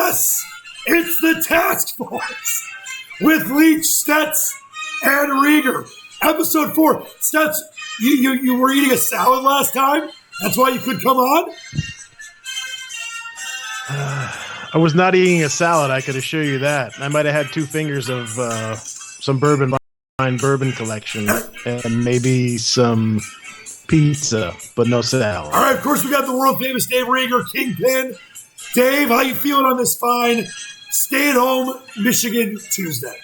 Yes, it's the task force with Leach, Stets, and Rieger. Episode 4. Stets, you were eating a salad last time? That's why you could come on? I was not eating a salad, I could assure you that. I might have had 2 fingers of some bourbon collection and maybe some pizza, but no salad. All right, of course, we got the world-famous Dave Rieger, Kingpin. Dave, how you feeling on this fine stay-at-home Michigan Tuesday?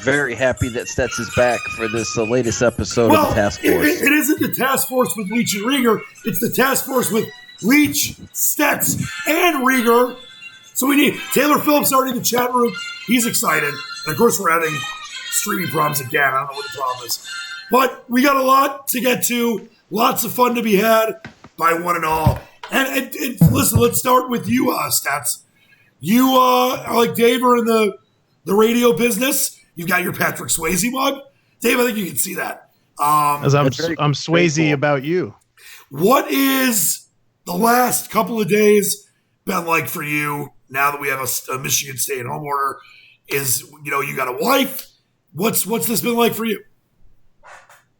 Very happy that Stets is back for this latest episode of the Task Force. It isn't the Task Force with Leach and Rieger. It's the Task Force with Leach, Stets, and Rieger. So we need Taylor Phillips already in the chat room. He's excited. And, of course, we're having streaming problems again. I don't know what the problem is. But we got a lot to get to. Lots of fun to be had by one and all. And listen, let's start with you, Stets. You, like Dave, are in the radio business. You've got your Patrick Swayze mug. Dave, I think you can see that. As I'm Swayze cool. About you. What is the last couple of days been like for you now that we have a Michigan stay-at-home order? You got a wife. What's this been like for you?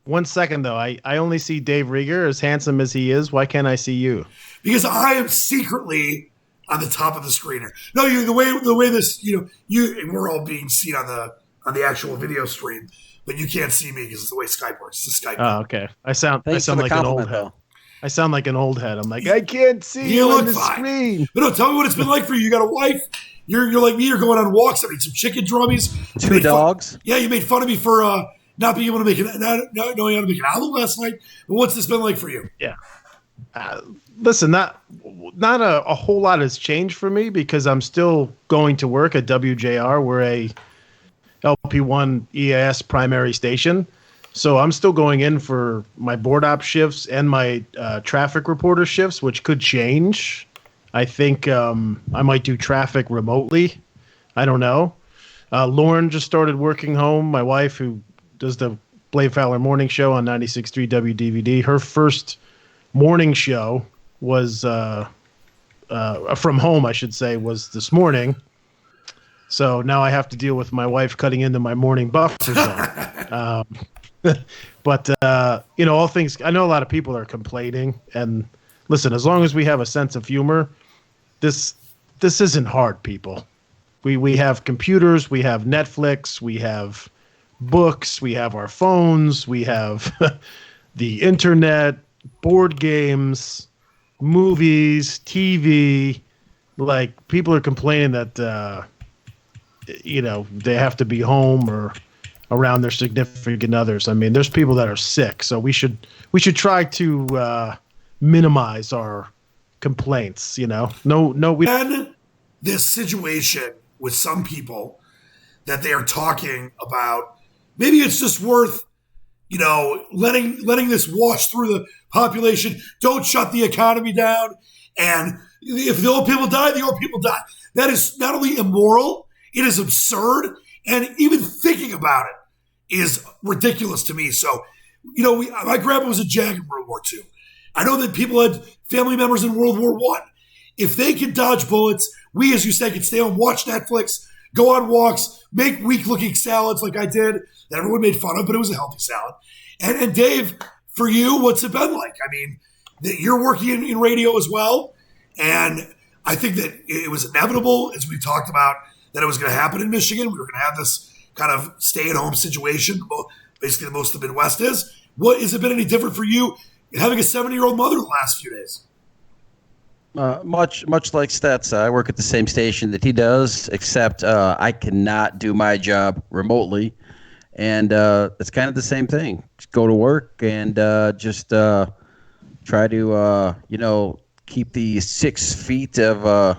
1 second, though. I only see Dave Rieger, as handsome as he is. Why can't I see you? Because I am secretly on the top of the screener. No, the way this, we're all being seen on the actual video stream, but you can't see me because it's the way Skype works. It's the Skype. Oh, okay. I sound like an old head. I sound like an old head. I'm like, I can't see you on the fine. Screen. But no, tell me what it's been like for you. You got a wife. You're like me. You're going on walks. I mean, some chicken drummies. 2 dogs. Yeah, you made fun of me for not being able to not knowing how to make an album last night. But what's this been like for you? Yeah. Listen, not a whole lot has changed for me because I'm still going to work at WJR. We're a LP1 EAS primary station. So I'm still going in for my board op shifts and my traffic reporter shifts, which could change. I think I might do traffic remotely. I don't know. Lauren just started working home. My wife, who does the Blake Fowler morning show on 96.3 WDVD, her first morning show was from home, I should say, was this morning. So now I have to deal with my wife cutting into my morning buffer zone. But all things, I know a lot of people are complaining, and listen, as long as we have a sense of humor, this isn't hard, people. We have computers, we have Netflix, we have books, we have our phones, we have the internet, board games, movies, TV. Like, people are complaining that they have to be home or around their significant others. I mean, there's people that are sick, so we should try to minimize our complaints. We had this situation with some people that they are talking about. Maybe it's just worth, letting this wash through the population. Don't shut the economy down. And if the old people die, the old people die. That is not only immoral, it is absurd, and even thinking about it is ridiculous to me. So, my grandpa was a JAG in World War II. I know that people had family members in World War I. If they could dodge bullets, we, as you said, could stay home, watch Netflix, go on walks, make weak-looking salads like I did that everyone made fun of, but it was a healthy salad. And Dave, for you, what's it been like? I mean, you're working in radio as well, and I think that it was inevitable, as we talked about, that it was going to happen in Michigan. We were going to have this kind of stay-at-home situation, basically most of the Midwest is. Has it been any different for you having a 70-year-old mother the last few days? Much like Stets, I work at the same station that he does, except I cannot do my job remotely, and it's kind of the same thing. Just go to work and just try to keep the 6 feet of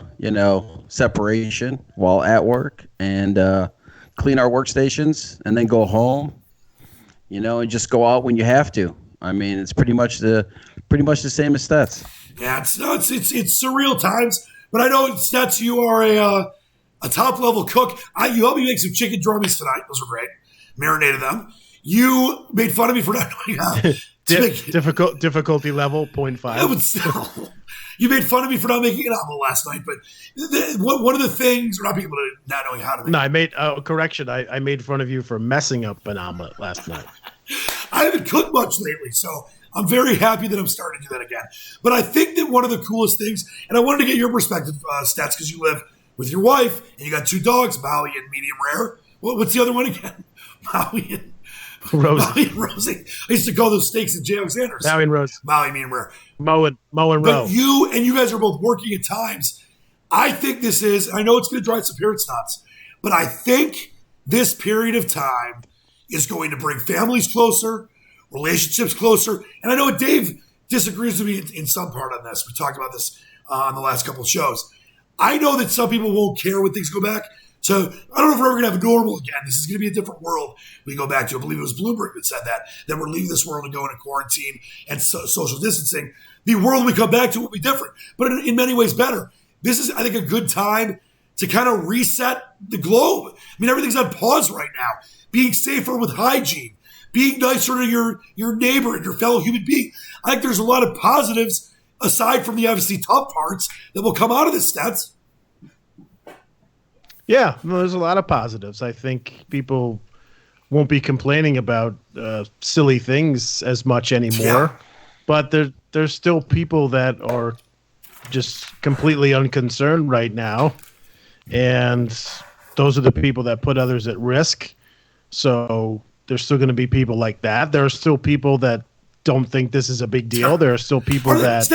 separation while at work, and clean our workstations, and then go home, and just go out when you have to. I mean, it's pretty much the same as Stets. Yeah, it's surreal times, but I know, Stets, you are a top level cook. You helped me make some chicken drummies tonight. Those were great. Marinated them. You made fun of me for not knowing how to make difficulty level 0.5. Yeah, but still, You made fun of me for not making an omelet last night, but one of the things, or not being able to not knowing how to make. No, I made correction. I made fun of you for messing up an omelet last night. I haven't cooked much lately, so I'm very happy that I'm starting to do that again. But I think that one of the coolest things, and I wanted to get your perspective, Stets, because you live with your wife and you got 2 dogs, Maui and medium rare. What's the other one again? Maui and Rousing. I used to call those steaks at J. Alexander's. Maui and Rose. Maui, medium rare. Mo and Roe. But you guys are both working at times. I think this is, I know it's going to drive some parents nuts, but I think this period of time is going to bring families closer, relationships closer. And I know Dave disagrees with me in some part on this. We talked about this on the last couple of shows. I know that some people won't care when things go back. So I don't know if we're ever going to have a normal again. This is going to be a different world we go back to. I believe it was Bloomberg that said that we're leaving this world and going into quarantine and social distancing. The world we come back to will be different, but in many ways better. This is, I think, a good time to kind of reset the globe. I mean, everything's on pause right now. Being safer with hygiene, being nicer to your neighbor and your fellow human being. I think there's a lot of positives aside from the obviously tough parts that will come out of this, Stats. Yeah, well, there's a lot of positives. I think people won't be complaining about silly things as much anymore. Yeah. But there's still people that are just completely unconcerned right now. And those are the people that put others at risk. So there's still going to be people like that. There are still people that don't think this is a big deal. There are still people that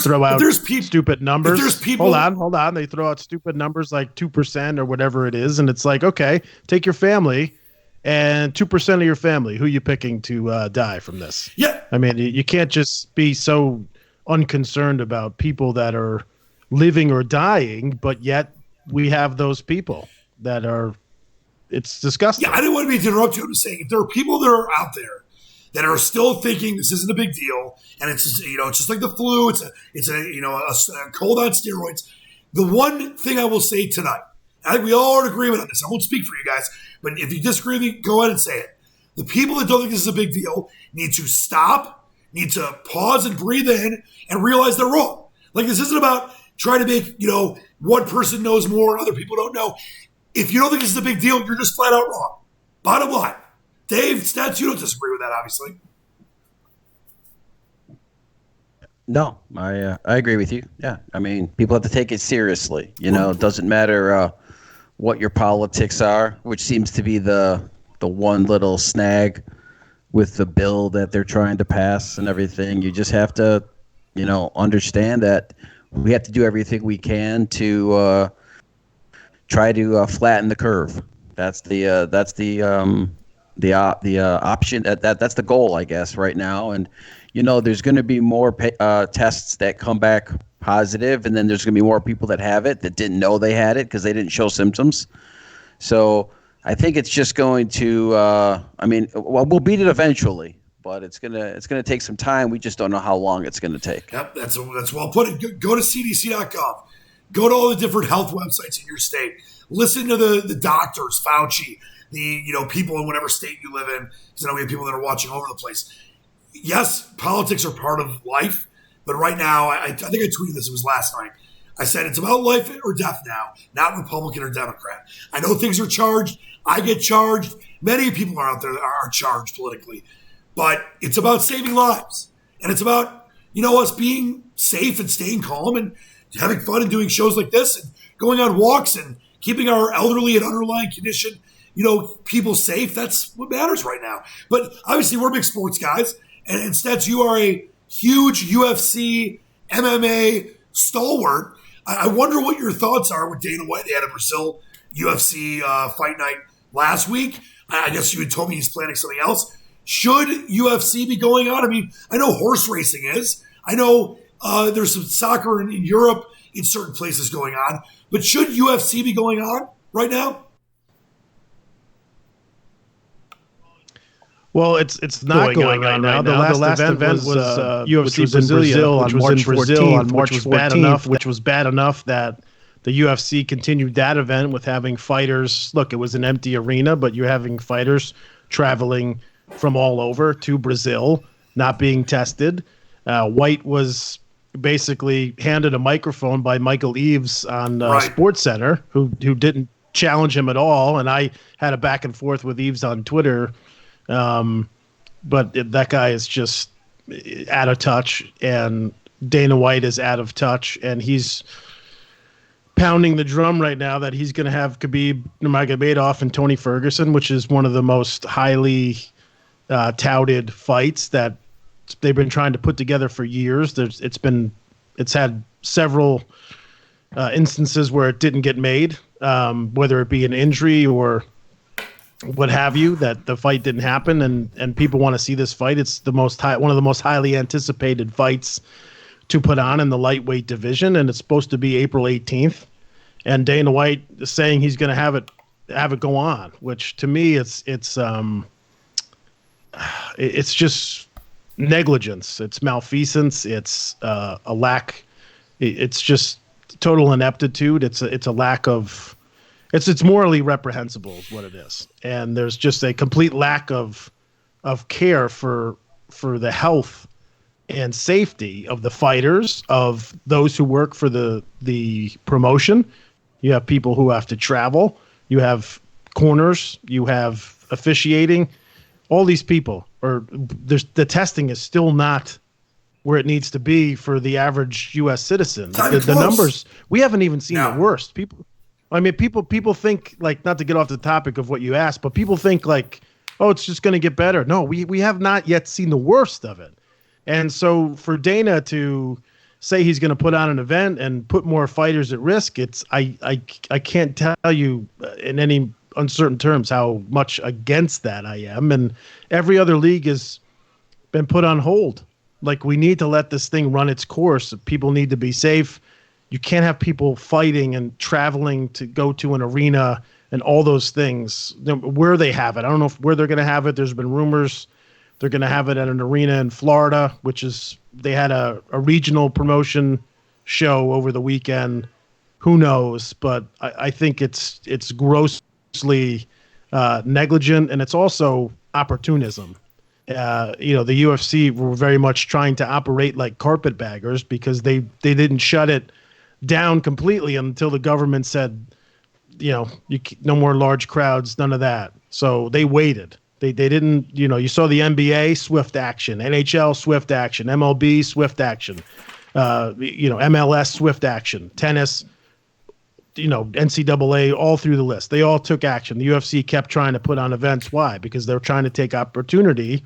throw out stupid numbers. Hold on. They throw out stupid numbers like 2% or whatever it is. And it's like, okay, take your family and 2% of your family. Who are you picking to die from this? Yeah. I mean, you can't just be so unconcerned about people that are living or dying, but yet we have those people that are, it's disgusting. Yeah, I didn't want to be interrupt you. I'm just saying, if there are people that are out there that are still thinking this isn't a big deal, and it's just, it's just like the flu, it's a cold on steroids. The one thing I will say tonight, I think we all are in agreement on this. I won't speak for you guys, but if you disagree with me, go ahead and say it. The people that don't think this is a big deal need to stop, need to pause and breathe in and realize they're wrong. Like, this isn't about trying to make, one person knows more and other people don't know. If you don't think this is a big deal, you're just flat out wrong. Bottom line. Dave, Stats, you don't disagree with that, obviously. No, I agree with you. Yeah, I mean, people have to take it seriously. It doesn't matter what your politics are, which seems to be the one little snag with the bill that they're trying to pass and everything. You just have to, understand that we have to do everything we can to try to flatten the curve. That's the option. That's the goal, I guess, right now. And there's going to be more tests that come back positive, and then there's going to be more people that have it that didn't know they had it because they didn't show symptoms. So I think it's just going to. We'll beat it eventually, but it's gonna take some time. We just don't know how long it's going to take. Yep, that's well put. Go to CDC.gov. Go to all the different health websites in your state. Listen to the doctors, Fauci, the people in whatever state you live in. Because I know we have people that are watching all over the place. Yes, politics are part of life, but right now, I think I tweeted this. It was last night. I said it's about life or death now, not Republican or Democrat. I know things are charged. I get charged. Many people are out there that are charged politically, but it's about saving lives, and it's about us being safe and staying calm and having fun and doing shows like this and going on walks and keeping our elderly and underlying condition, people safe. That's what matters right now. But obviously, we're big sports guys. And Stets, you are a huge UFC, MMA stalwart. I wonder what your thoughts are with Dana White. They had a Brazil UFC fight night last week. I guess you had told me he's planning something else. Should UFC be going on? I mean, I know horse racing is. I know there's some soccer in Europe in certain places going on. But should UFC be going on right now? Well, it's not going on right now. The last event was UFC Brazil, which was in Brazil on March 14th, which was bad enough that the UFC continued that event with having fighters. Look, it was an empty arena, but you're having fighters traveling from all over to Brazil, not being tested. White was basically handed a microphone by Michael Eaves on Right. Sports Center, who didn't challenge him at all. And I had a back and forth with Eaves on Twitter. But that guy is just out of touch, and Dana White is out of touch, and he's pounding the drum right now that he's going to have Khabib Nurmagomedov and Tony Ferguson, which is one of the most highly touted fights that they've been trying to put together for years. It's had several instances where it didn't get made, whether it be an injury or what have you, that the fight didn't happen, and people want to see this fight. It's one of the most highly anticipated fights to put on in the lightweight division, and it's supposed to be April 18th. And Dana White is saying he's going to have it go on, which to me it's just negligence. It's malfeasance. It's a lack. It's just total ineptitude. It's a lack of. It's morally reprehensible is what it is, and there's just a complete lack of care for the health and safety of the fighters, of those who work for the promotion. You have people who have to travel. You have corners. You have officiating. All these people the testing is still not where it needs to be for the average U.S. citizen. The numbers, we haven't even seen the worst. People think, like, not to get off the topic of what you asked, but people think like, oh, it's just going to get better. No, we have not yet seen the worst of it. And so for Dana to say he's going to put on an event and put more fighters at risk, I can't tell you in any uncertain terms how much against that I am. And every other league has been put on hold. Like, we need to let this thing run its course. People need to be safe. You can't have people fighting and traveling to go to an arena and all those things. Where they have it, I don't know where they're going to have it. There's been rumors they're going to have it at an arena in Florida, they had a regional promotion show over the weekend. Who knows? But I think it's grossly negligent, and it's also opportunism. The UFC were very much trying to operate like carpetbaggers because they didn't shut it down completely until the government said, no more large crowds, none of that. So they waited. They didn't, you saw the NBA, swift action, NHL, swift action, MLB, swift action, MLS, swift action, tennis, NCAA, all through the list. They all took action. The UFC kept trying to put on events. Why? Because they're trying to take opportunity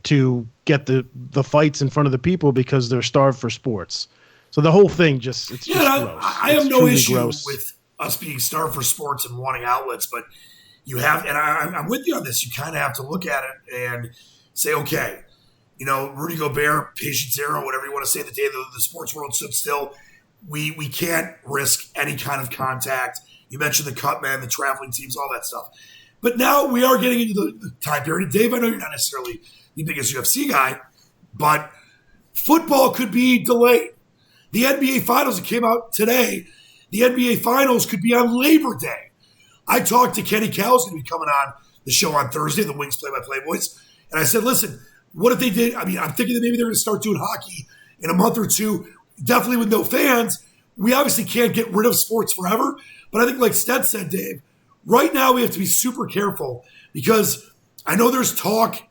to get the fights in front of the people because they're starved for sports. So the whole thing it's just gross. I have no issue with us being starved for sports and wanting outlets, but you have, and I'm with you on this, you kind of have to look at it and say, okay, Rudy Gobert, patient zero, whatever you want to say, the day the sports world stood still, we can't risk any kind of contact. You mentioned the cut men, the traveling teams, all that stuff. But now we are getting into the time period. Dave, I know you're not necessarily the biggest UFC guy, but football could be delayed. The NBA Finals that came out today, the NBA Finals could be on Labor Day. I talked to Kenny Cowell's going to be coming on the show on Thursday, the Wings Play-by-Play Boys, and I said, listen, what if they did? I mean, I'm thinking that maybe they're going to start doing hockey in a month or two, definitely with no fans. We obviously can't get rid of sports forever, but I think like Stets said, Dave, right now we have to be super careful because I know there's talk,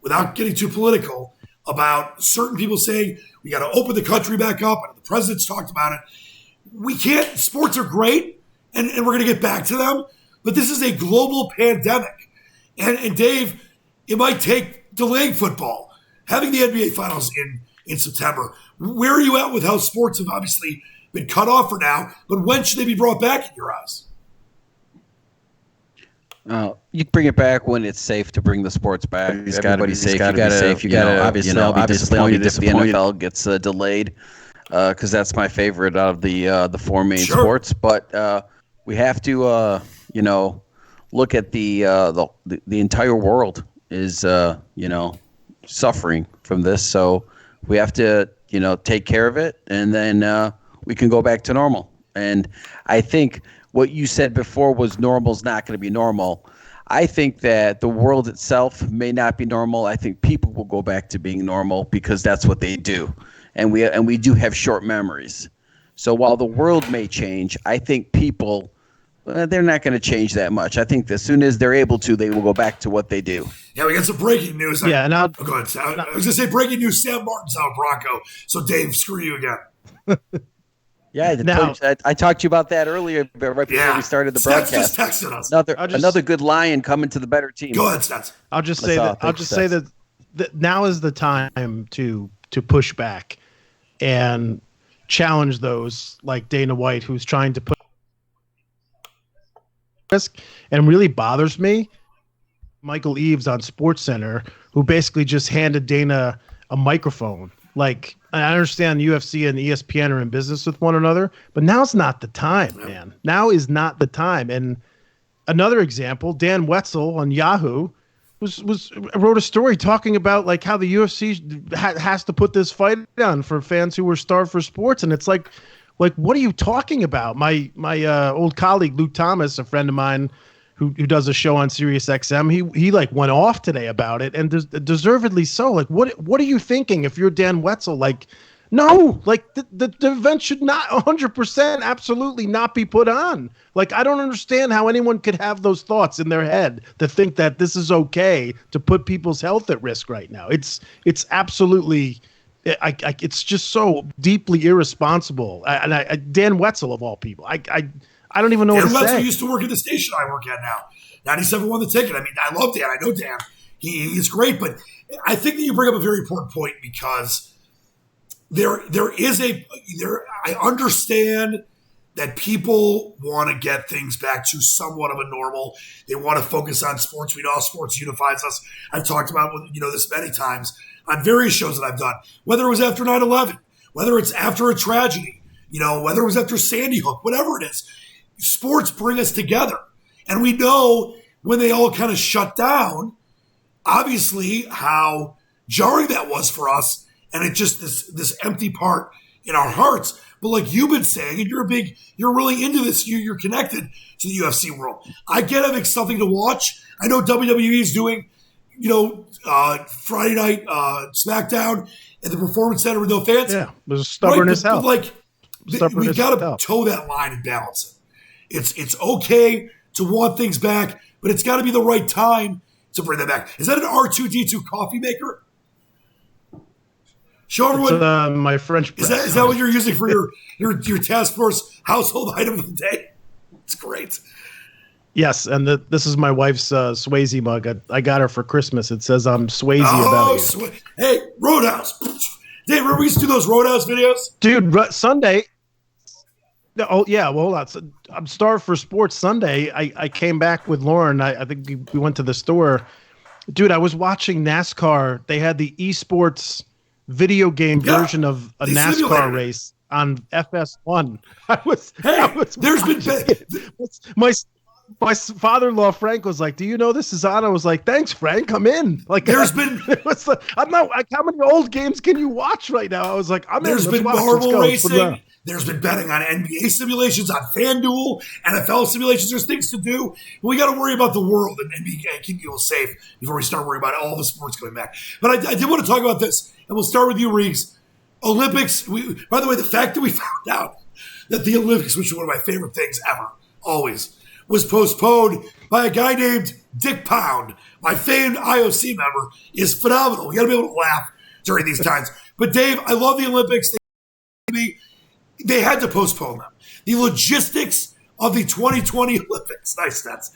without getting too political, about certain people saying we got to open the country back up. And the president's talked about it. We can't. Sports are great, and we're going to get back to them. But this is a global pandemic. And Dave, it might take delaying football, having the NBA Finals in September. Where are you at with how sports have obviously been cut off for now, but when should they be brought back in your eyes? You bring it back when it's safe to bring the sports back. It's got to be safe. You got to be safe. You got to obviously I'll be disappointed if the NFL gets delayed because that's my favorite out of the four main sports. But we have to look at the entire world is suffering from this. So we have to take care of it, and then we can go back to normal. And I think what you said before was normal's not going to be normal. I think that the world itself may not be normal. I think people will go back to being normal because that's what they do. and we do have short memories. So while the world may change, I think people, they're not going to change that much. I think as soon as they're able to, they will go back to what they do. Yeah, we got some breaking news. Go ahead. I was going to say breaking news, Sam Martin's out Bronco. So, Dave, screw you again. Yeah, I talked to you about that earlier, right before we started the broadcast. Stats just texted us. Another good lion coming to the better team. Go ahead, Stats. I'll just say that now is the time to push back and challenge those like Dana White, who's trying to put risk, and really bothers me. Michael Eaves on SportsCenter, who basically just handed Dana a microphone. Like, I understand UFC and ESPN are in business with one another, but now's not the time, man. Now is not the time. And another example, Dan Wetzel on Yahoo wrote a story talking about like how the UFC has to put this fight on for fans who were starved for sports, and it's like what are you talking about? My old colleague Luke Thomas, a friend of mine who does a show on Sirius XM, he like went off today about it, and deservedly so. Like, what are you thinking if you're Dan Wetzel? Like, no, like the event should not 100% absolutely not be put on. Like, I don't understand how anyone could have those thoughts in their head to think that this is okay to put people's health at risk right now. It's absolutely, it's just so deeply irresponsible. Dan Wetzel of all people, I don't even know what to say. Dan Wetzel used to work at the station I work at now. 97 won the ticket. I mean, I love Dan. I know Dan. He's great, but I think that you bring up a very important point because I understand that people want to get things back to somewhat of a normal. They want to focus on sports. We know how sports unifies us. I've talked about this many times on various shows that I've done, whether it was after 9/11, whether it's after a tragedy, whether it was after Sandy Hook, whatever it is. Sports bring us together. And we know when they all kind of shut down, obviously how jarring that was for us. And it just this empty part in our hearts. But like you've been saying, and you're really into this, you're connected to the UFC world. I get it, it's something to watch. I know WWE is doing, Friday night SmackDown at the Performance Center with no fans. Yeah, it was stubborn as hell. But we got to toe that line and balance it. It's okay to want things back, but it's got to be the right time to bring them back. Is that an R2D2 coffee maker? Show everyone. My French press. Is that what you're using for your task force household item of the day? It's great. Yes, and this is my wife's Swayze mug. I got her for Christmas. It says I'm Swayze about you. Hey, Roadhouse. Dave, remember we used to do those Roadhouse videos? Dude, Sunday. Oh, yeah, well, hold on. So, I'm starved for sports. Sunday, I came back with Lauren. I think we went to the store. Dude, I was watching NASCAR. They had the esports video game version of a NASCAR race on FS1. My father-in-law Frank was like, "Do you know this is on?" I was like, "Thanks, Frank. I'm in." Like, I'm not like, how many old games can you watch right now? I was like, There's been Marvel racing. There's been betting on NBA simulations, on FanDuel, NFL simulations. There's things to do. We got to worry about the world and keep people safe before we start worrying about all the sports coming back. But I did want to talk about this, and we'll start with you, Reeves. Olympics. By the way, the fact that we found out that the Olympics, which is one of my favorite things ever, always, was postponed by a guy named Dick Pound, my famed IOC member, is phenomenal. We got to be able to laugh during these times. But Dave, I love the Olympics. They had to postpone them. The logistics of the 2020 Olympics, nice stats,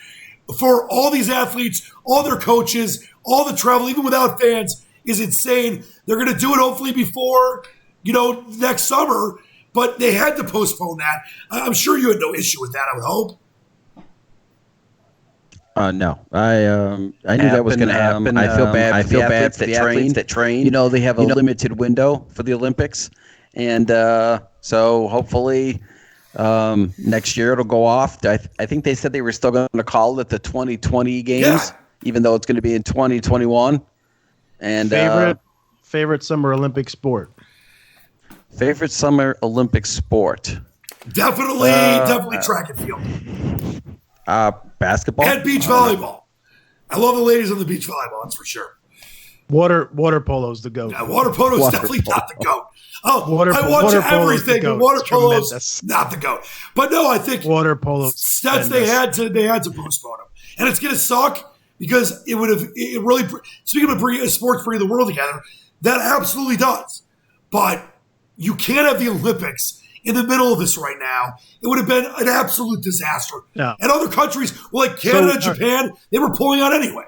for all these athletes, all their coaches, all the travel, even without fans, is insane. They're going to do it hopefully before, next summer, but they had to postpone that. I'm sure you had no issue with that, I would hope. No, I knew that was going to happen. I feel bad for the athletes that train. They have a limited window for the Olympics, and so hopefully next year it'll go off. I think they said they were still going to call it the 2020 games, even though it's going to be in 2021. And favorite Summer Olympic sport. Favorite Summer Olympic sport. Definitely track and field. Basketball and beach volleyball. I love the ladies on the beach volleyball. That's for sure. Water polo's the GOAT. Yeah, water polo is definitely not the GOAT. Oh, I watch water polo everything, but water polo's not the GOAT. But no, I think water polo. Stets they had to postpone them, and it's going to suck because it really. Speaking of bringing sports bringing the world together, that absolutely does. But you can't have the Olympics in the middle of this right now. It would have been an absolute disaster. Yeah. And other countries, like Canada and Japan, they were pulling out anyway.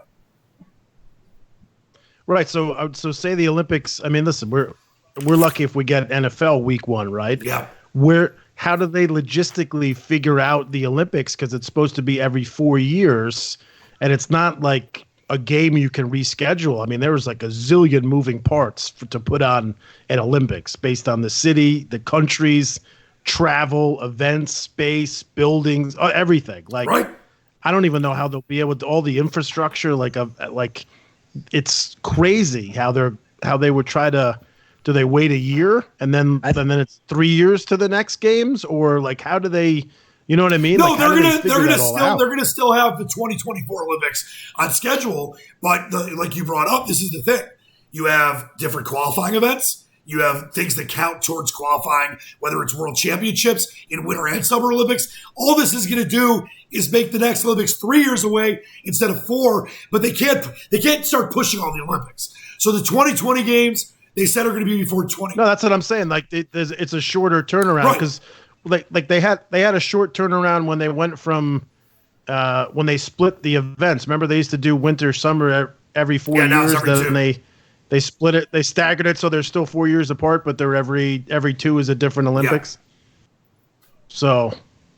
Right. So say the Olympics. I mean, listen, we're lucky if we get NFL week 1, right? Yeah. How do they logistically figure out the Olympics? Because it's supposed to be every 4 years, and it's not like a game you can reschedule. I mean, there was like a zillion moving parts to put on an Olympics based on the city, the countries, travel, events, space, buildings, everything. Like, right. I don't even know how they'll be able to all the infrastructure. Like it's crazy how they would try to. Do they wait a year and then it's 3 years to the next games, or like how do they? You know what I mean? No, like, they're gonna still have the 2024 Olympics on schedule. But like you brought up, this is the thing: you have different qualifying events. You have things that count towards qualifying, whether it's World Championships in Winter and Summer Olympics. All this is going to do is make the next Olympics 3 years away instead of 4. But they can't start pushing all the Olympics. So the 2020 games they said are going to be before 20. No, that's what I'm saying. Like it's a shorter turnaround because like they had a short turnaround when they went from when they split the events. Remember they used to do winter summer every 4 years. Then they split it. They staggered it so they're still 4 years apart, but they're every 2 is a different Olympics. Yeah. So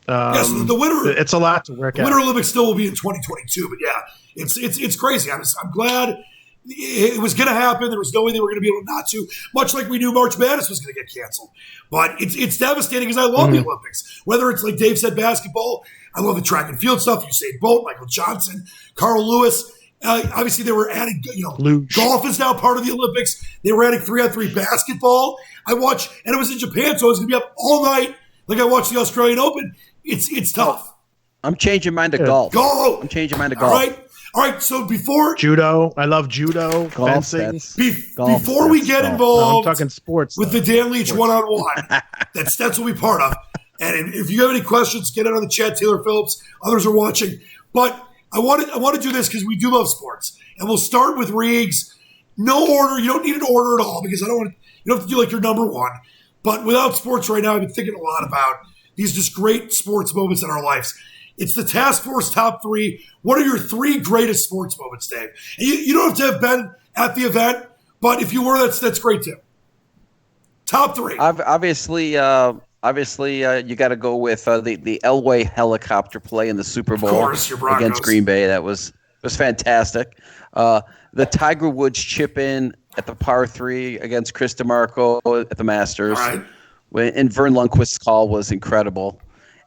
yes, the winter. It's a lot to work out. Winter Olympics still will be in 2022, but yeah, it's crazy. I'm glad. It was going to happen. There was no way they were going to be able not to, much like we knew March Madness was going to get canceled. But it's devastating because I love the Olympics. Whether it's like Dave said, basketball, I love the track and field stuff. Usain Bolt, Michael Johnson, Carl Lewis. Obviously, they were adding, Leach. Golf is now part of the Olympics. They were adding 3-on-3 basketball. I watched, and it was in Japan, so I was going to be up all night like I watched the Australian Open. It's tough. I'm changing mine to golf. Go! I'm changing mine to golf. All right, so before judo, I love judo, golf, fencing. Before we get involved, I'm talking sports with the Dan Leach one-on-one that Stets will be part of. And if you have any questions, get it on the chat. Taylor Phillips, others are watching. But I want to do this because we do love sports, and we'll start with Riggs. No order. You don't need an order at all because I don't want. You don't have to do like your number one. But without sports right now, I've been thinking a lot about these just great sports moments in our lives. It's the Task Force Top 3. What are your 3 greatest sports moments, Dave? And you don't have to have been at the event, but if you were, that's great too. Top 3. Obviously, you got to go with the Elway helicopter play in the Super Bowl, of course, your Broncos against Green Bay. That was fantastic. The Tiger Woods chip in at the par 3 against Chris DeMarco at the Masters. All right. And Vern Lundquist's call was incredible.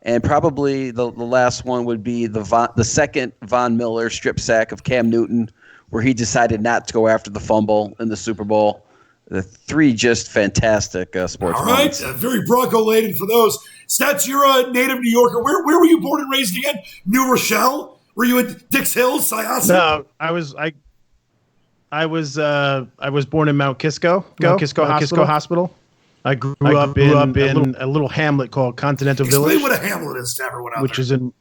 And probably the last one would be the second Von Miller strip sack of Cam Newton, where he decided not to go after the fumble in the Super Bowl. The 3 just fantastic sports All right, moments. Very Bronco-laden for those. Stats, you're a native New Yorker. Where were you born and raised again? New Rochelle? Were you at Dix Hills, Syosset? No, I was born in Mount Kisco Hospital. I grew up in a little hamlet called Continental Village. Explain what a hamlet is to everyone out which there. Is in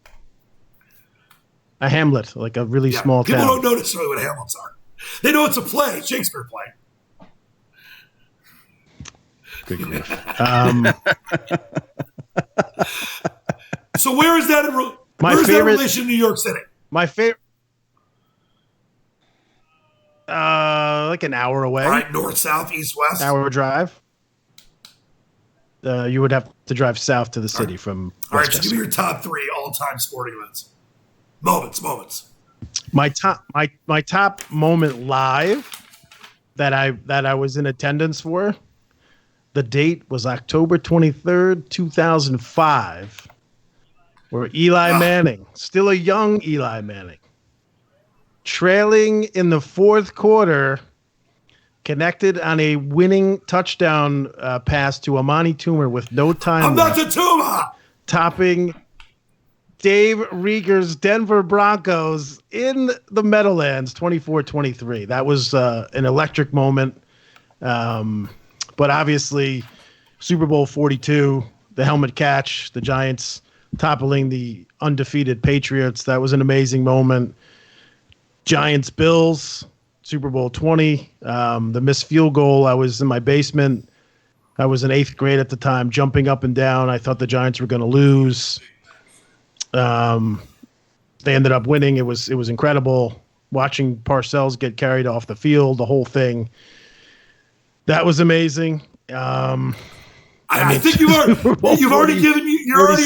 a hamlet, like a really small town. People don't know necessarily what hamlets are. They know it's a play, Shakespeare play. Good grief. So where is that in relation to New York City? My favorite, like an hour away. All right, north, south, east, west. Hour drive. You would have to drive south to the city from. All right, so give me your top 3 all-time sporting events. Moments. My top moment live that I was in attendance for. The date was October 23rd, 2005, where Eli Manning, still a young Eli Manning, trailing in the 4th quarter, connected on a winning touchdown pass to Amani Toomer with no time I'm not left, the Tuma! topping Dave Rieger's Denver Broncos in the Meadowlands, 24-23. That was an electric moment. But obviously, Super Bowl 42, the helmet catch, the Giants toppling the undefeated Patriots. That was an amazing moment. Giants-Bills, Super Bowl 20, the missed field goal. I was in my basement. I was in 8th grade at the time, jumping up and down. I thought the Giants were going to lose. They ended up winning. It was incredible watching Parcells get carried off the field, the whole thing. That was amazing. I think you've already given you're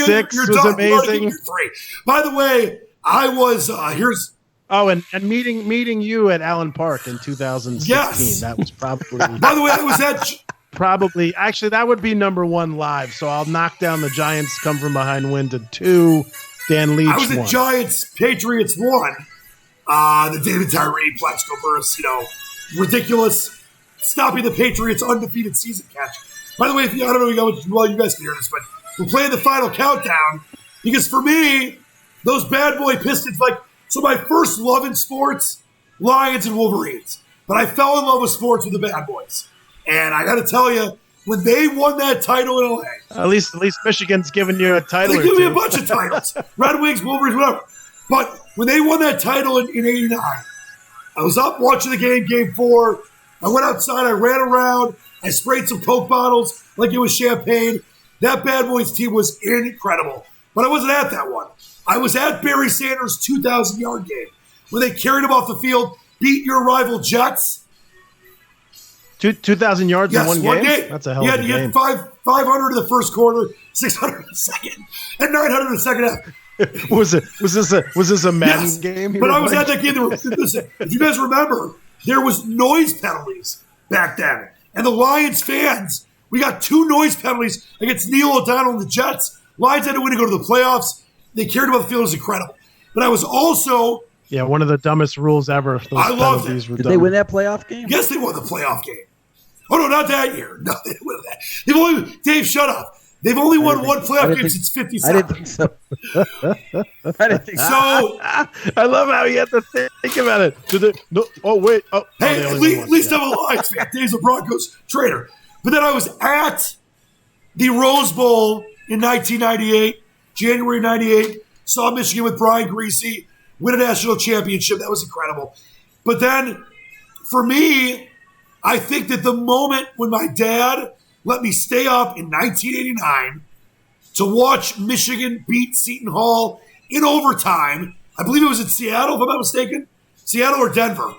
done. Amazing. You're 3. By the way, I was here's. Oh, and meeting you at Allen Park in 2016. Yes. That was probably. By the way, I was at. Probably, actually, that would be number 1 live. So I'll knock down the Giants come from behind win to 2. Dan Leach. I was at Giants Patriots 1. The David Tyree, Plaxico Burress, ridiculous, stopping the Patriots' undefeated season catch. By the way, I don't know you guys can hear this, but we're playing the final countdown because for me, those bad boy Pistons, so my first love in sports, Lions and Wolverines. But I fell in love with sports with the bad boys. And I got to tell you, when they won that title in LA. At least Michigan's given you a title. They give me a bunch of titles. Red Wings, Wolverines, whatever. But when they won that title in 89, I was up watching the game 4. I went outside, I ran around, I sprayed some Coke bottles like it was champagne. That bad boys team was incredible. But I wasn't at that one. I was at Barry Sanders' 2,000-yard game when they carried him off the field, beat your rival Jets. 2,000 yards in one game? That's a hell of a game. He had 500 in the first quarter, 600 in the second, and 900 in the second half. Was this a Madden game? But I was at that game. Listen, if you guys remember, there was noise penalties back then. And the Lions fans, we got 2 noise penalties against Neil O'Donnell and the Jets. Lions had to win to go to the playoffs. They carried him off the field. It was incredible. But I was also... Yeah, one of the dumbest rules ever. I loved it. Did they win that playoff game? Yes, they won the playoff game. Oh, no, not that year. No, they didn't win that. Dave, shut up. They've only won one playoff game since 57. I didn't think so. I didn't think so. I love how you have to think about it. Hey, at least I'm a Lions fan. Dave's a Broncos trader. But then I was at the Rose Bowl in 1998, January 98. Saw Michigan with Brian Greasy win a national championship. That was incredible. But then, for me, I think that the moment when my dad let me stay up in 1989 to watch Michigan beat Seton Hall in overtime. I believe it was in Seattle, if I'm not mistaken. Seattle or Denver?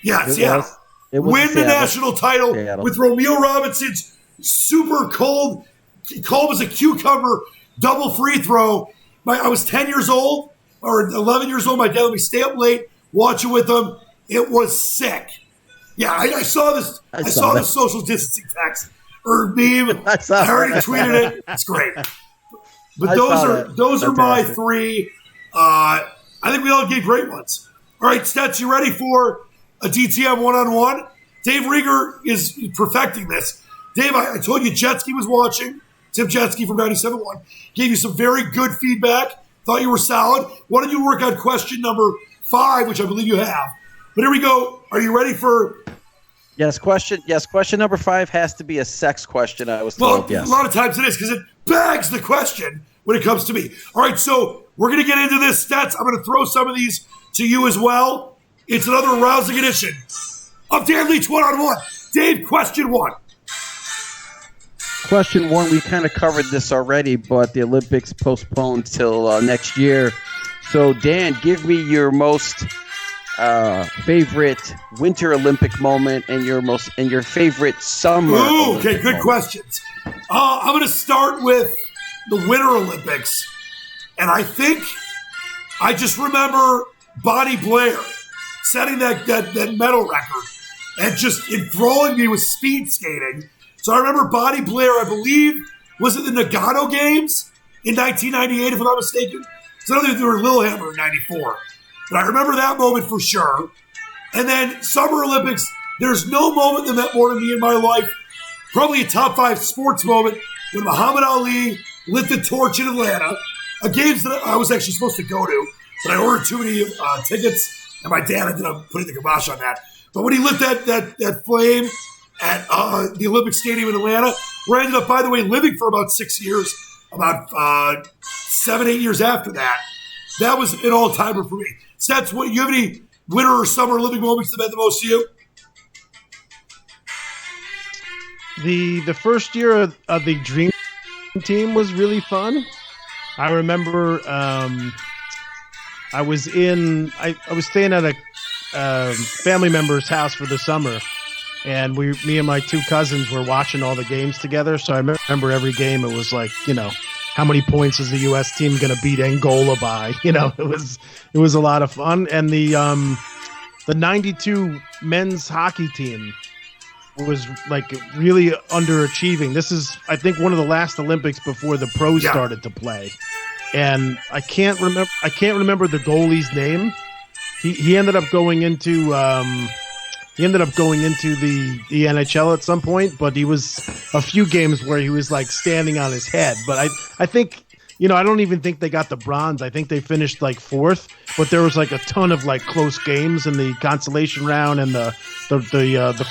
Yeah, Seattle. Win the national title with Romeo Robinson's super cold as a cucumber double free throw. I was 10 years old or 11 years old. My dad let me stay up late, watch it with him. It was sick. Yeah, I saw this. I saw this social distancing text or meme. I already tweeted it. It's great. But those are my 3. I think we all gave great ones. All right, Stets, you ready for a DTM one-on-one? Dave Rieger is perfecting this. Dave, I told you Jetski was watching. Tim Jetski from 97.1 gave you some very good feedback. Thought you were solid. Why don't you work on question number 5, which I believe you have. But here we go. Are you ready for... Yes, question number 5 has to be a sex question, I was told. Well, a lot of times it is because it bags the question when it comes to me. All right, so we're going to get into this, Stats. I'm going to throw some of these to you as well. It's another rousing edition of Dan Leach One-on-One. Dave, question 1. Question 1, we kind of covered this already, but the Olympics postponed till next year. So, Dan, give me your most... favorite Winter Olympic moment and your favorite summer. Ooh, okay, Olympic good moment. questions. I'm going to start with the Winter Olympics, and I think I just remember Bonnie Blair setting that medal record and just enthralling me with speed skating. So I remember Bonnie Blair, I believe, was it the Nagano Games in 1998, if I'm not mistaken? So I know they were Lillehammer in 94. But I remember that moment for sure. And then Summer Olympics, there's no moment that meant more to me in my life. Probably a top 5 sports moment when Muhammad Ali lit the torch in Atlanta. games that I was actually supposed to go to, but I ordered too many tickets, and my dad ended up putting the kibosh on that. But when he lit that flame at the Olympic Stadium in Atlanta, where I ended up, by the way, living for about 6 years, about 7, 8 years after that, that was an all-timer for me. Stets, you have any winter or summer living moments that meant the most to you? The first year of the Dream Team was really fun. I remember I was staying at a family member's house for the summer, and me and my two cousins were watching all the games together. So I remember every game. It was like, how many points is the U.S. team going to beat Angola by? It was a lot of fun. And the 92 men's hockey team was like really underachieving. This is, I think, one of the last Olympics before the pros started to play. And I can't remember the goalie's name. He ended up going into the NHL at some point, but he was a few games where he was like standing on his head. But I think, I don't even think they got the bronze. I think they finished like fourth, but there was like a ton of like close games in the consolation round and the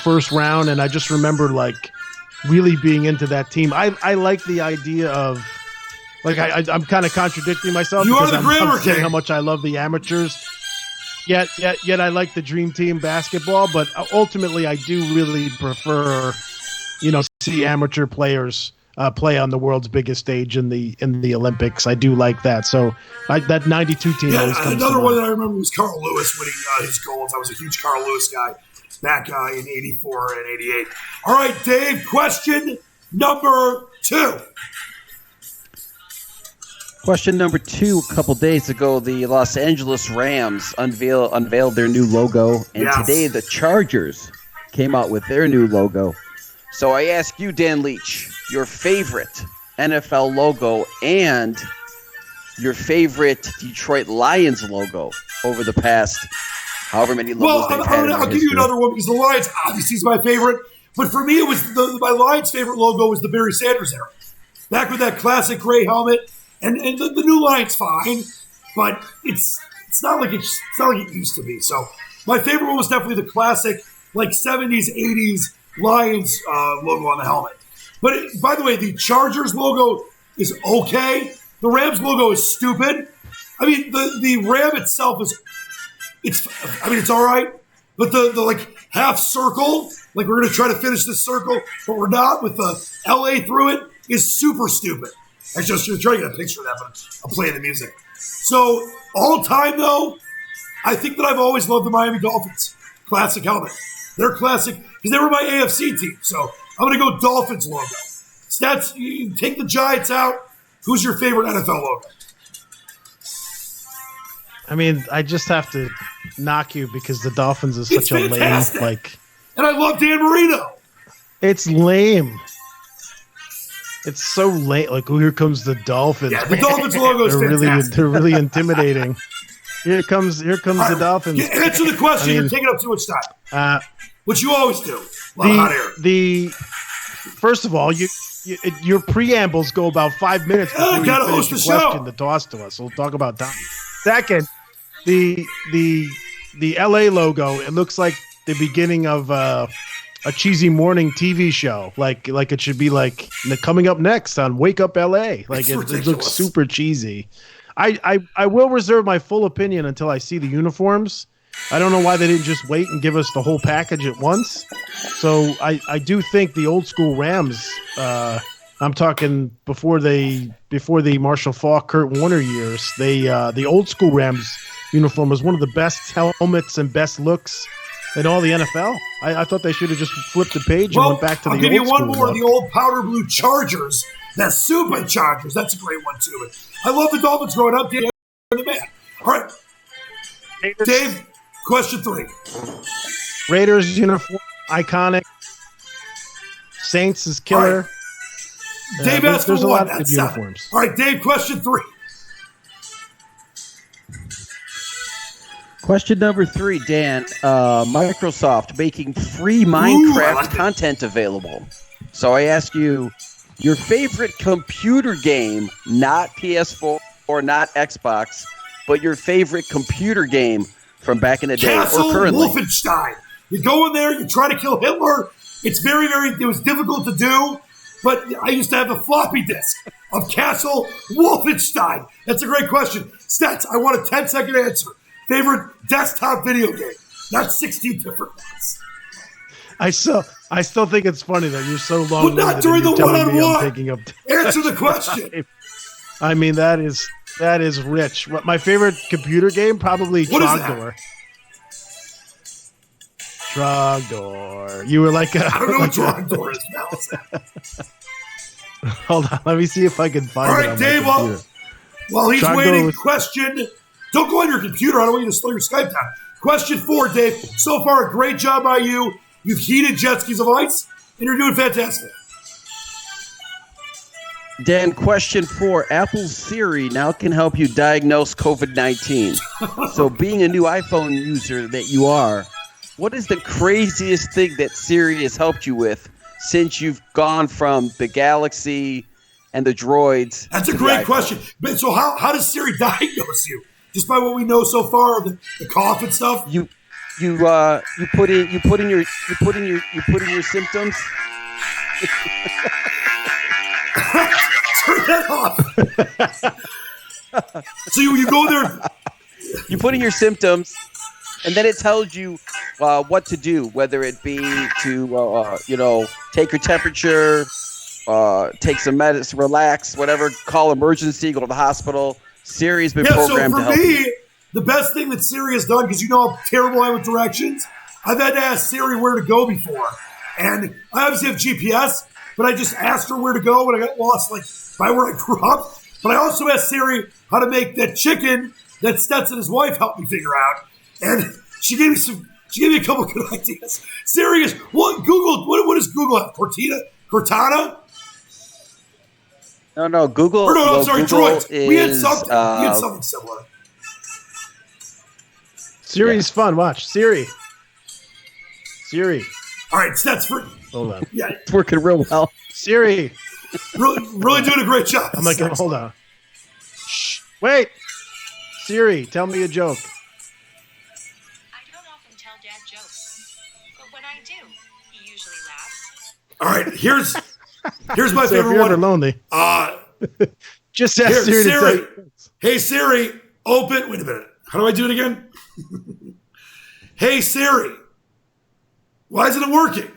first round. And I just remember like really being into that team. I like the idea of, like, I'm kind of contradicting myself. You are the I'm grammar saying king. how much I love the amateurs. Yet I like the Dream Team basketball, but ultimately I do really prefer, see amateur players play on the world's biggest stage in the Olympics. I do like that. So that 92 team always comes another to one mind. that I remember was Carl Lewis winning his goals. I was a huge Carl Lewis guy back in 84 and 88. All right, Dave, question number 2. Question number 2. A couple days ago, the Los Angeles Rams unveiled their new logo, and today the Chargers came out with their new logo. So I ask you, Dan Leach, your favorite NFL logo and your favorite Detroit Lions logo over the past however many logos they've had in their I'll give you another one because the Lions obviously is my favorite. But for me, it was my Lions' favorite logo was the Barry Sanders era. Back with that classic gray helmet. And the new line's fine, but it's not like it used to be. So my favorite one was definitely the classic, like 70s, 80s Lions logo on the helmet. But by the way, the Chargers logo is okay. The Rams logo is stupid. I mean, the Ram itself it's all right. But the like half circle, like we're gonna try to finish this circle, but we're not, with the LA through it, is super stupid. I just you're trying to get a picture of that, but I'm playing the music. So all time though, I think that I've always loved the Miami Dolphins classic helmet. They're classic because they were my AFC team. So I'm gonna go Dolphins logo. Stats, you take the Giants out. Who's your favorite NFL logo? I mean, I just have to knock you because the Dolphins is such a fantastic. lame, And I love Dan Marino. It's lame. It's so late. Like, here comes the Dolphins. Yeah, the Dolphins logo is fantastic. They're really intimidating. Here comes the Dolphins. Answer the question. You're taking up too much time. Which you always do. A lot of hot air. First of all, your preambles go about 5 minutes before you finish the question to toss to us. We'll talk about that. Second, the LA logo. It looks like the beginning of a cheesy morning TV show, like it should be like coming up next on Wake Up LA. Like it looks super cheesy. I will reserve my full opinion until I see the uniforms. I don't know why they didn't just wait and give us the whole package at once. So I do think the old school Rams. I'm talking before the Marshall Faulk, Kurt Warner years. The old school Rams uniform was one of the best helmets and best looks in all the NFL. I thought they should have just flipped the page and went back to the old school. I'll give you one more. The old powder blue Chargers. That super Chargers. That's a great one, too. I love the Dolphins growing up. Dave, the man. All right. Dave, question 3. Raiders uniform, iconic. Saints is killer. Right. Dave asked for there's a one. lot of good uniforms. All right, Dave, question 3. Question number 3, Dan. Microsoft making free Minecraft content available. So I ask you, your favorite computer game, not PS4, or not Xbox, but your favorite computer game from back in the day Castle or currently. Wolfenstein. You go in there, you try to kill Hitler. It's it was difficult to do, but I used to have a floppy disk of Castle Wolfenstein. That's a great question. Stets, I want a 10-second answer. Favorite desktop video game? Not 16 different ones. I still think it's funny that you're so long. But not during the one-on-one. Answer the question. I mean, that is rich. My favorite computer game, probably What Trogdor. Trogdor. You were like a... I don't know what Trogdor is now. Hold on. Let me see if I can find it. All right, Dave, while he's Trogdor waiting, question... Don't go on your computer. I don't want you to slow your Skype down. Question 4, Dave. So far, a great job by you. You've heated jet skis of ice, and you're doing fantastic. Dan, question 4. Apple's Siri now can help you diagnose COVID-19. So being a new iPhone user that you are, what is the craziest thing that Siri has helped you with since you've gone from the Galaxy and the Droids? That's a great question. But so how does Siri diagnose you? Just by what we know so far, the cough and stuff. You put in your symptoms. Turn that off. So you go there. You put in your symptoms, and then it tells you what to do, whether it be to take your temperature, take some medicine, relax, whatever, call emergency, go to the hospital. Siri's been programmed to help you. So for me, the best thing that Siri has done, because you know how terrible I am with directions, I've had to ask Siri where to go before. And I obviously have GPS, but I just asked her where to go when I got lost, like by where I grew up. But I also asked Siri how to make that chicken that Stets and his wife helped me figure out. And she gave me a couple of good ideas. Siri is, what does Google have? Cortana? No, Google. Or no, I'm sorry, Droids. We had is, something similar. Siri's fun. Watch. Siri. All right, Stets for... Hold on. Yeah. It's working real well. Siri. Really doing a great job. I'm like, hold on. Shh. Wait. Siri, tell me a joke. I don't often tell Dad jokes, but when I do, he usually laughs. All right, here's my So favorite if you're one. ever lonely, just ask Siri to tell you. Hey Siri, open. Wait a minute. How do I do it again? Hey Siri, why isn't it working?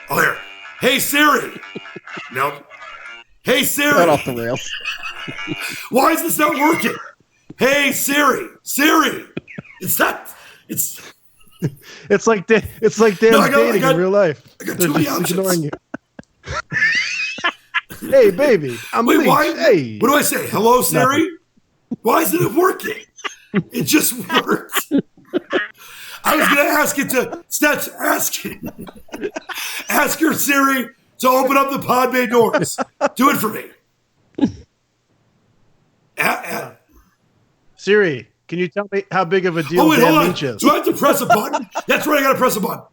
Oh, here. Hey Siri. Nope. Hey Siri. Not off the rails. Why is this not working? Hey Siri. It's not. It's like Dan's dating in real life. I got They're too many just options. ignoring you. Hey, baby, I'm Wait, Leach. why? Hey. What do I say? Hello, Siri? Why isn't it working? It just worked. I was going to ask it to Stets. Ask your Siri to open up the pod bay doors. Do it for me. Siri, can you tell me how big of a deal hold Dan on. Leach is? Do I have to press a button? That's right. I got to press a button.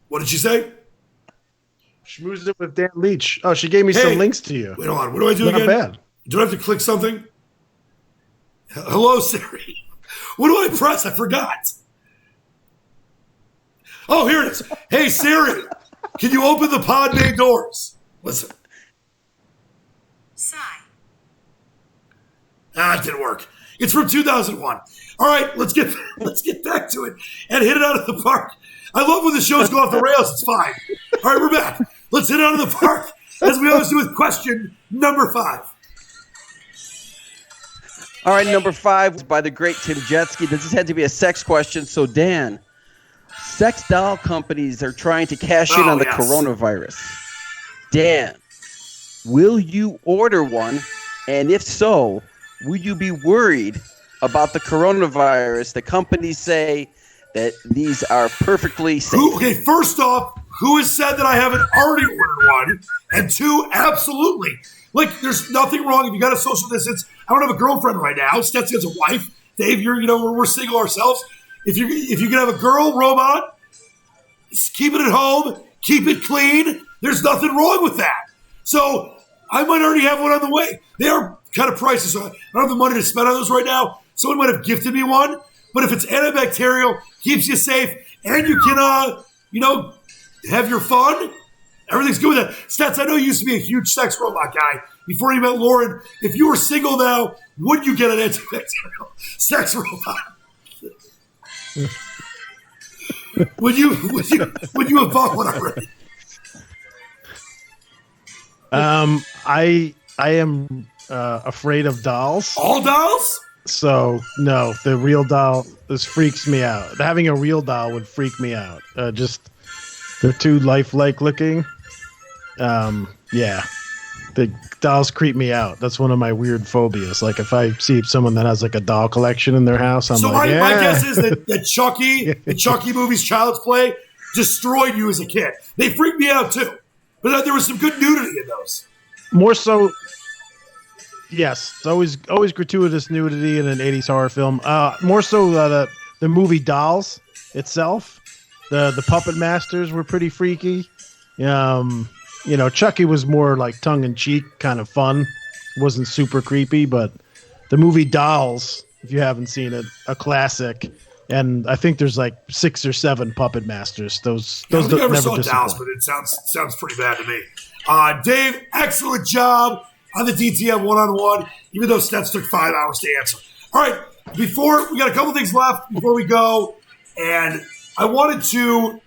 What did she say? Schmoozed it with Dan Leach. Oh, she gave me some links to you. Wait, hold on. What do I do Not again? bad. Do I have to click something? Hello, Siri. What do I press? I forgot. Oh, here it is. Hey, Siri, can you open the pod bay doors? Listen. Sigh. It didn't work. It's from 2001. All right, let's get back to it and hit it out of the park. I love when the shows go off the rails. It's fine. All right, we're back. Let's hit it out of the park, as we always do with question number 5. All right, number 5 by the great Tim Jetsky. This had to be a sex question. So, Dan, sex doll companies are trying to cash in on the coronavirus. Dan, will you order one? And if so, will you be worried about the coronavirus? The companies say that these are perfectly safe. Okay, first off, who has said that I haven't already ordered one? And 2, absolutely. Like, there's nothing wrong if you got a social distance. I don't have a girlfriend right now. Stets has a wife. Dave, we're single ourselves. If you can have a girl robot, just keep it at home, keep it clean. There's nothing wrong with that. So I might already have one on the way. They are kind of pricey, so I don't have the money to spend on those right now. Someone might have gifted me one, but if it's antibacterial, keeps you safe, and you can, have your fun, everything's good with that. Stets, I know you used to be a huge sex robot guy before you met Lauren. If you were single now, would you get an antibacterial sex robot? Would you have bought one already? I am afraid of dolls. All dolls? So no, the real doll, this freaks me out. Having a real doll would freak me out. Just they're too lifelike looking. Yeah, the dolls creep me out. That's one of my weird phobias. Like if I see someone that has like a doll collection in their house, I'm my guess is that Chucky, the Chucky movies, Child's Play, destroyed you as a kid. They freaked me out too, but there was some good nudity in those. More so. Yes, it's always gratuitous nudity in an 80s horror film. More so the movie Dolls itself. The puppet masters were pretty freaky. Chucky was more like tongue-in-cheek, kind of fun. Wasn't super creepy, but the movie Dolls, if you haven't seen it, a classic. And I think there's like 6 or 7 puppet masters. Those I don't think I ever never saw disappoint. Dolls, but it sounds pretty bad to me. Dave, excellent job on the DTM One-On-One, even though Stets took 5 hours to answer. All right, we got a couple things left before we go, and I wanted to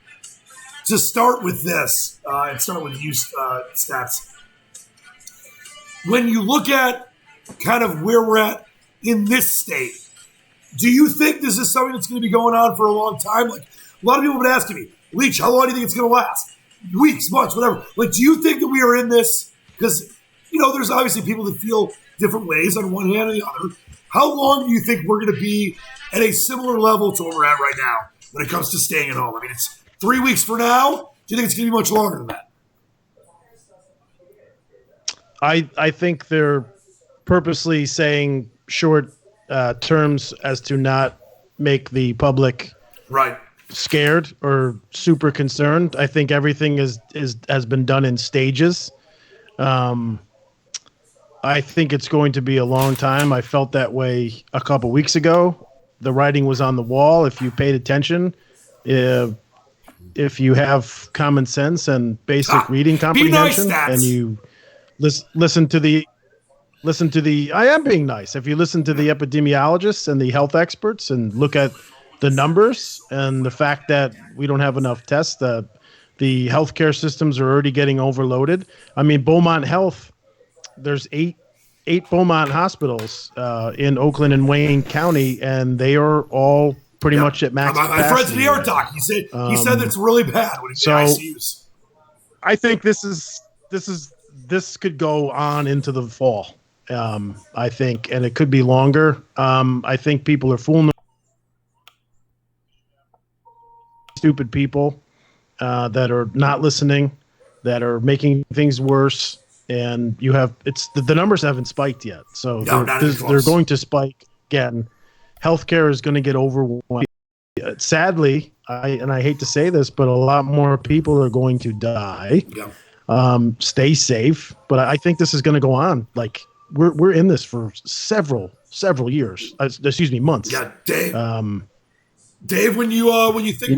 start with this, and start with you, Stets. When you look at kind of where we're at in this state, do you think this is something that's going to be going on for a long time? Like, a lot of people have been asking me, Leach, how long do you think it's going to last? Weeks, months, whatever. Like, do you think that we are in this? Because there's obviously people that feel different ways on one hand and the other. How long do you think we're going to be at a similar level to where we're at right now when it comes to staying at home? I mean, it's 3 weeks for now. Do you think it's going to be much longer than that? I think they're purposely saying short terms as to not make the public scared or super concerned. I think everything has been done in stages. I think it's going to be a long time. I felt that way a couple weeks ago. The writing was on the wall. If you paid attention, if you have common sense and basic reading comprehension, and you listen to the, I am being nice. If you listen to the epidemiologists and the health experts and look at the numbers and the fact that we don't have enough tests, that the healthcare systems are already getting overloaded. I mean, Beaumont Health, there's eight Beaumont hospitals in Oakland and Wayne County, and they are all pretty much at max capacity. My friend's the air doc. He said that it's really bad when he's in ICUs. I think this could go on into the fall. I think, and it could be longer. I think people are fooling stupid people that are not listening, that are making things worse. And you have the numbers haven't spiked yet, so they're going to spike again. Healthcare is going to get overwhelmed. Sadly, I hate to say this, but a lot more people are going to die. Yeah. Stay safe, but I think this is going to go on. Like we're in this for several years. Months. Yeah, Dave. Dave, when you think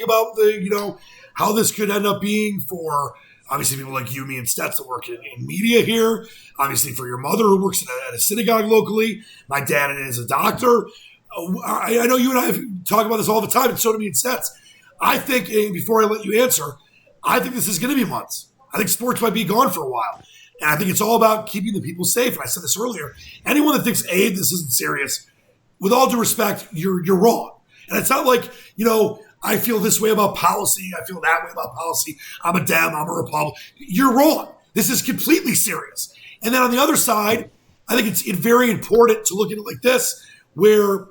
about the how this could end up being for. Obviously, people like you, me, and Stets that work in media here. Obviously, for your mother who works at a synagogue locally. My dad is a doctor. I know you and I talk about this all the time, and so do me and Stets. I think, before I let you answer, I think this is going to be months. I think sports might be gone for a while. And I think it's all about keeping the people safe. And I said this earlier. Anyone that thinks, this isn't serious, with all due respect, you're wrong. And it's not like, I feel this way about policy. I feel that way about policy. I'm a Dem. I'm a Republican. You're wrong. This is completely serious. And then on the other side, I think it's very important to look at it like this, where,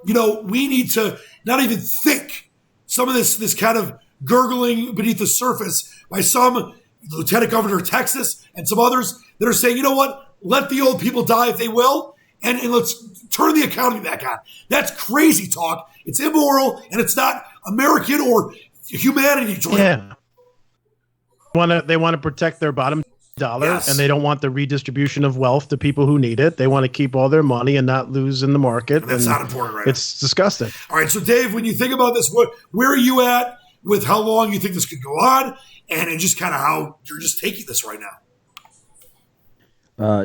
we need to not even think some of this kind of gurgling beneath the surface by some lieutenant governor of Texas and some others that are saying, you know what, let the old people die if they will, and let's turn the economy back on. That's crazy talk. It's immoral, and it's not American or humanity. Yeah. They want to protect their bottom dollar, Yes. and they don't want the redistribution of wealth to people who need it. They want to keep all their money and not lose in the market. And that's not important right now. It's disgusting. All right, so Dave, when you think about this, where are you at with how long you think this could go on, and just kind of how you're just taking this right now?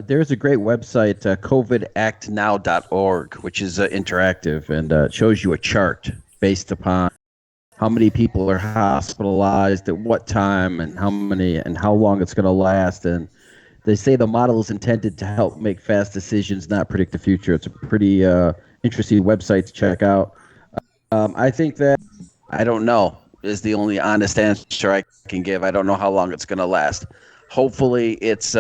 There's a great website, covidactnow.org, which is interactive and shows you a chart based upon how many people are hospitalized at what time and how many and how long it's going to last. And they say the model is intended to help make fast decisions, not predict the future. It's a pretty interesting website to check out. I think that I don't know is the only honest answer I can give. I don't know how long it's going to last. Hopefully it's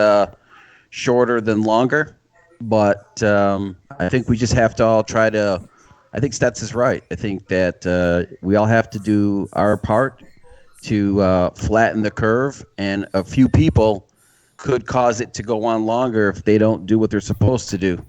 shorter than longer, but I think we just have to all try to I think Stets is right. I think that we all have to do our part to flatten the curve, and a few people could cause it to go on longer if they don't do what they're supposed to do.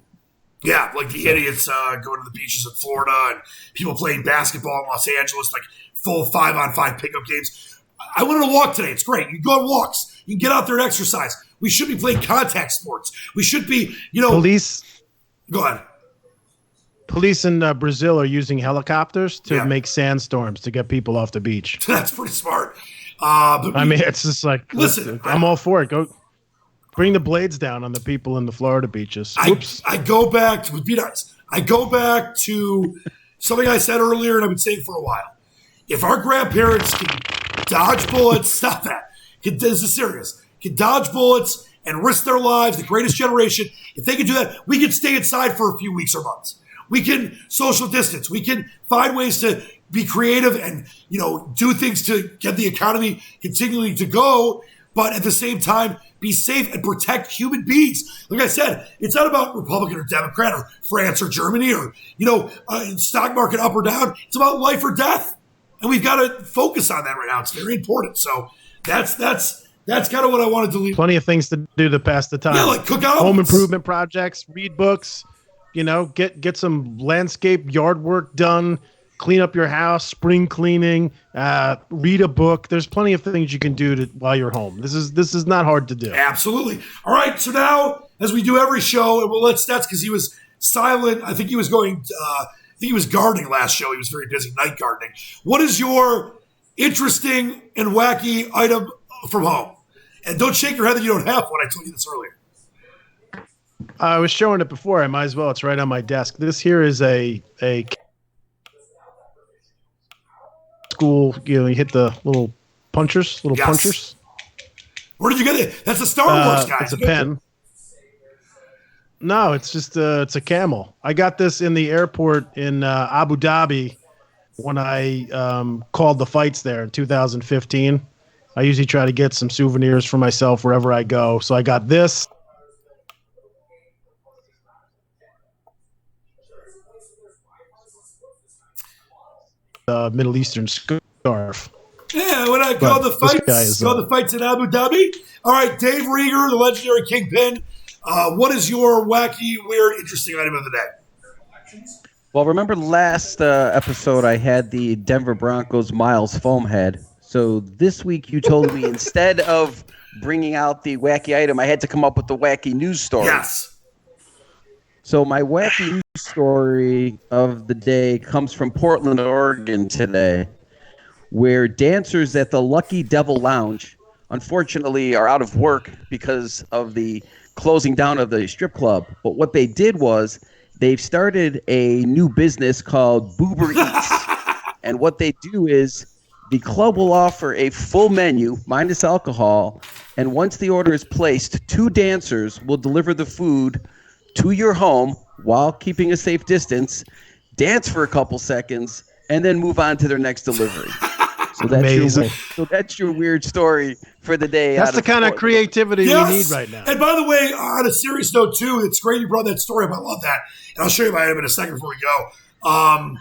Yeah, like the idiots going to the beaches in Florida and people playing basketball in Los Angeles, like full 5-on-5 pickup games. I went on a walk today. It's great. You can go on walks. You can get out there and exercise. We should be playing contact sports. We should be, Police. Go ahead. Police in Brazil are using helicopters to make sandstorms to get people off the beach. That's pretty smart. It's just like, listen, I'm all for it. Go bring the blades down on the people in the Florida beaches. I go back to, be nice. I go back to something I said earlier and I've been saying for a while. If our grandparents can dodge bullets, stop that. This is serious. Can dodge bullets and risk their lives, the greatest generation. If they can do that, we can stay inside for a few weeks or months. We can social distance. We can find ways to be creative and, do things to get the economy continuing to go, but at the same time, be safe and protect human beings. Like I said, it's not about Republican or Democrat or France or Germany or, stock market up or down. It's about life or death. And we've got to focus on that right now. It's very important. So that's kind of what I wanted to leave. Plenty of things to do to pass the time. Yeah, like cook out. Home improvement projects, read books, get some landscape yard work done, clean up your house, spring cleaning, read a book. There's plenty of things you can do while you're home. This is not hard to do. Absolutely. All right. So now, as we do every show, and we'll let Stets, because he was silent. I think he was going. I think he was gardening last show. He was very busy night gardening. What is your interesting and wacky item from home? And don't shake your head that you don't have one. I told you this earlier. I was showing it before. I might as well. It's right on my desk. This here is a school. You hit the little punchers. Where did you get it? That's a Star Wars guy. It's a pen. No, it's just it's a camel. I got this in the airport in Abu Dhabi when I called the fights there in 2015. I usually try to get some souvenirs for myself wherever I go. So I got this. Middle Eastern scarf. Yeah, when I go the fights in Abu Dhabi. All right, Dave Rieger, the legendary Kingpin. What is your wacky, weird, interesting item of the day? Well, remember last episode I had the Denver Broncos Miles foam head. So this week you told me instead of bringing out the wacky item, I had to come up with the wacky news story. Yes. So my wacky news story of the day comes from Portland, Oregon today, where dancers at the Lucky Devil Lounge, unfortunately, are out of work because of the closing down of the strip club. But what they did was they've started a new business called Boober Eats. And what they do is the club will offer a full menu minus alcohol. And once the order is placed, 2 dancers will deliver the food to your home while keeping a safe distance, dance for a couple seconds, and then move on to their next delivery. So that's your weird story for the day. That's the kind of creativity we need right now. And by the way, on a serious note too, it's great you brought that story up. I love that. And I'll show you my item in a second before we go.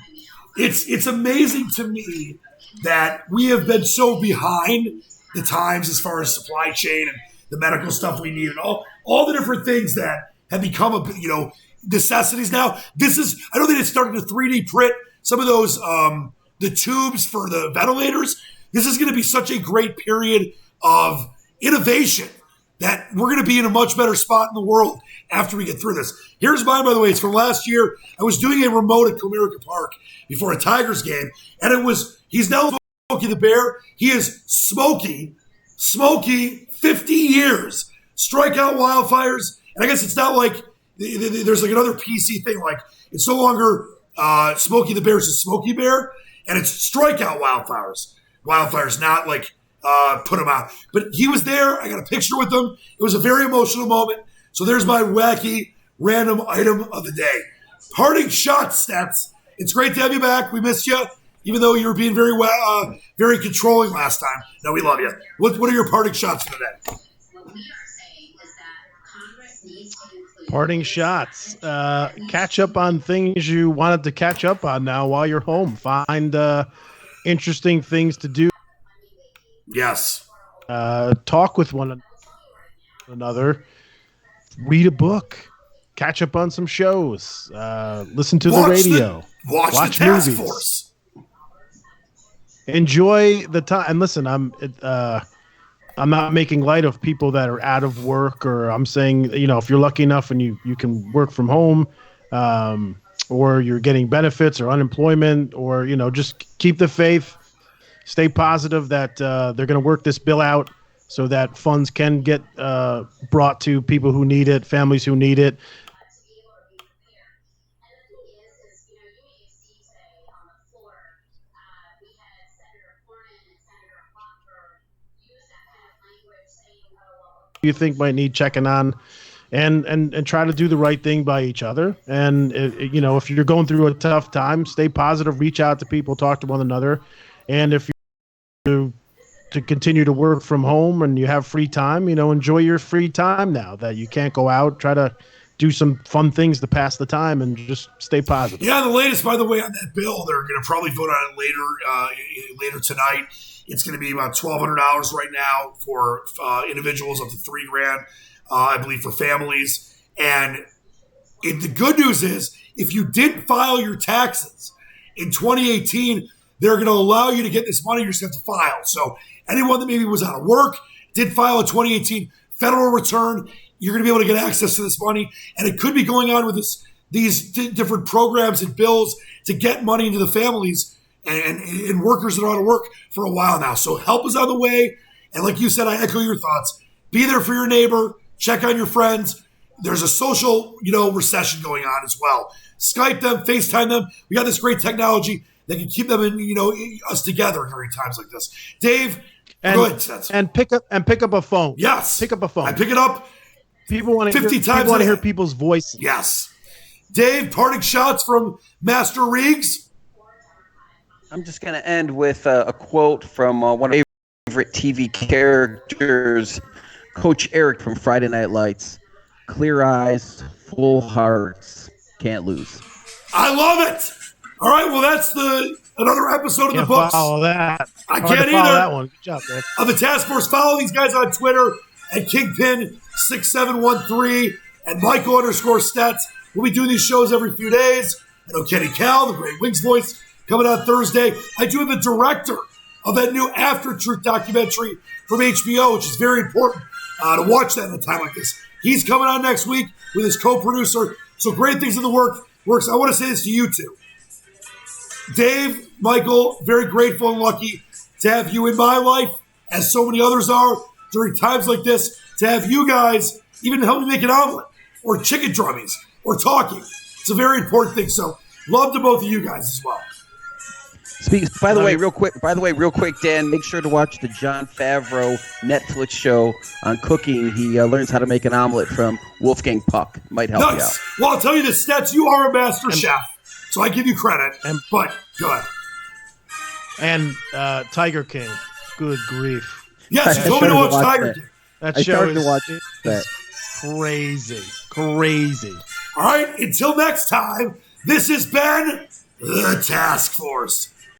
It's amazing to me that we have been so behind the times as far as supply chain and the medical stuff we need and all the different things that have become necessities now. I know they just started to 3D print some of those the tubes for the ventilators. This is going to be such a great period of innovation that we're going to be in a much better spot in the world after we get through this. Here's mine, by the way. It's from last year. I was doing a remote at Comerica Park before a Tigers game, and he's now Smokey the Bear. He is Smokey 50 years. Strikeout Wildfires. And I guess it's not like there's like another PC thing. Like it's no longer Smokey the Bear, it's Smokey Bear, and it's Strikeout Wildfires. Wildfires, not like put him out. But he was there. I got a picture with him. It was a very emotional moment. So there's my wacky random item of the day. Parting shots, Stets. It's great to have you back. We missed you, even though you were being very controlling last time. No, we love you. What are your parting shots for the day? Parting shots. Catch up on things you wanted to catch up on now while you're home. Find interesting things to do. Yes. Talk with one another. Read a book. Catch up on some shows. Listen to the radio. Watch the Task Force. Enjoy the time. And listen, I'm not making light of people that are out of work, or I'm saying, if you're lucky enough and you can work from home, or you're getting benefits or unemployment, or, just keep the faith, stay positive that they're going to work this bill out so that funds can get brought to people who need it, families who need it. You think might need checking on, and try to do the right thing by each other. And if you're going through a tough time, stay positive, reach out to people, talk to one another. And if you to continue to work from home and you have free time, enjoy your free time now that you can't go out. Try to do some fun things to pass the time and just stay positive. Yeah, the latest, by the way, on that bill, they're going to probably vote on it later tonight. It's going to be about $1,200 right now for individuals, up to $3,000, I believe, for families. And the good news is, if you didn't file your taxes in 2018, they're going to allow you to get this money. You just have to file. So anyone that maybe was out of work, did file a 2018 federal return, you're going to be able to get access to this money. And it could be going on with these different programs and bills to get money into the families and workers that are out of work for a while now. So help is on the way. And like you said, I echo your thoughts. Be there for your neighbor. Check on your friends. There's a social, recession going on as well. Skype them, FaceTime them. We got this great technology that can keep them in, us together during times like this. Dave, go ahead. And pick up a phone. Yes. Pick up a phone. I pick it up. People want to 50 times. Want to hear people's voices. Yes. Dave, parting shots from Master Reegs. I'm just going to end with a quote from one of my favorite TV characters, Coach Eric from Friday Night Lights. Clear eyes, full hearts, can't lose. I love it. All right, well, that's another episode of the books. Follow that. I can't either. That one. Good job, man. Of the Task Force. Follow these guys on Twitter at Kingpin6713 and Michael_Stets. We'll be doing these shows every few days. I know Kenny Cal, the Great Wings voice, coming on Thursday. I do have the director of that new After Truth documentary from HBO, which is very important to watch that in a time like this. He's coming on next week with his co-producer. So great things in the works. I want to say this to you two. Dave, Michael, very grateful and lucky to have you in my life, as so many others are, during times like this, to have you guys even help me make an omelet or chicken drummies or talking. It's a very important thing. So love to both of you guys as well. By the way, real quick, Dan, make sure to watch the Jon Favreau Netflix show on cooking. He learns how to make an omelet from Wolfgang Puck. Might help you out. Well, I'll tell you this, Stets, you are a master chef, so I give you credit. But go ahead. And Tiger King, good grief. Yes, you told me to watch Tiger King. That show is crazy. All right, until next time, this has been the Task Force.